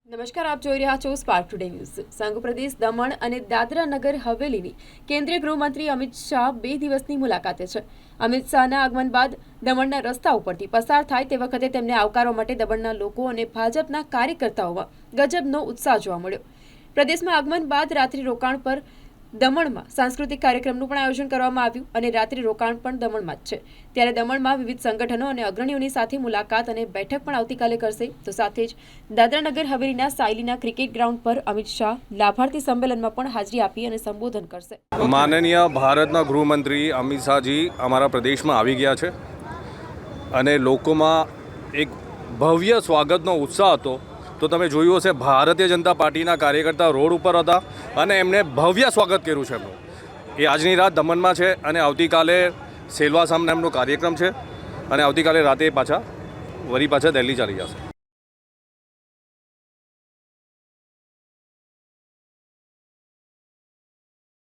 નમસ્કાર, આપ જોઈ રહ્યા છો સ્પાર્ક ટુડે ન્યૂઝ। સંઘ પ્રદેશ દમણ અને દાદરા નગર હવેલીની કેન્દ્રીય ગૃહમંત્રી અમિત શાહ 2 દિવસની મુલાકાતે છે। અમિત શાહના આગમન બાદ દમણના રસ્તા ઉપરથી પસાર થાય તે વખતે તેમને આવકારવા માટે દમણના લોકો અને ભાજપના કાર્યકર્તાઓમાં ગજબનો ઉત્સાહ જોવા મળ્યો। પ્રદેશમાં આગમન બાદ રાત્રિ રોકાણ પર દમણમાં સાંસ્કૃતિક કાર્યક્રમનું પણ આયોજન કરવામાં આવ્યું અને રાત્રિ રોકાણ પણ દમણમાં જ છે। ત્યારે દમણમાં વિવિધ સંગઠનો અને અગ્રણીઓની સાથે મુલાકાત અને બેઠક પણ આવતીકાલે કરશે। તો સાથે જ દાદરા નગર હવેલીના સાયલીના ક્રિકેટ ગ્રાઉન્ડ પર અમિત શાહ લાભાર્થી સંમેલનમાં પણ હાજરી આપી અને સંબોધન કરશે। માનનીય ભારતના ગૃહમંત્રી અમિત શાહજી અમારા પ્રદેશમાં આવી ગયા છે અને લોકોમાં એક ભવ્ય સ્વાગતનો ઉત્સાહ હતો। તો તમે જોયું હશે, ભારતીય જનતા પાર્ટીના કાર્યકર્તા રોડ ઉપર હતા અને એમને ભવ્ય સ્વાગત કર્યું છે એમનું। એ આજની રાત દમણમાં છે અને આવતીકાલે સેલવાસામના એમનો કાર્યક્રમ છે અને આવતીકાલે રાતે પાછા દિલ્હી ચાલી જશે।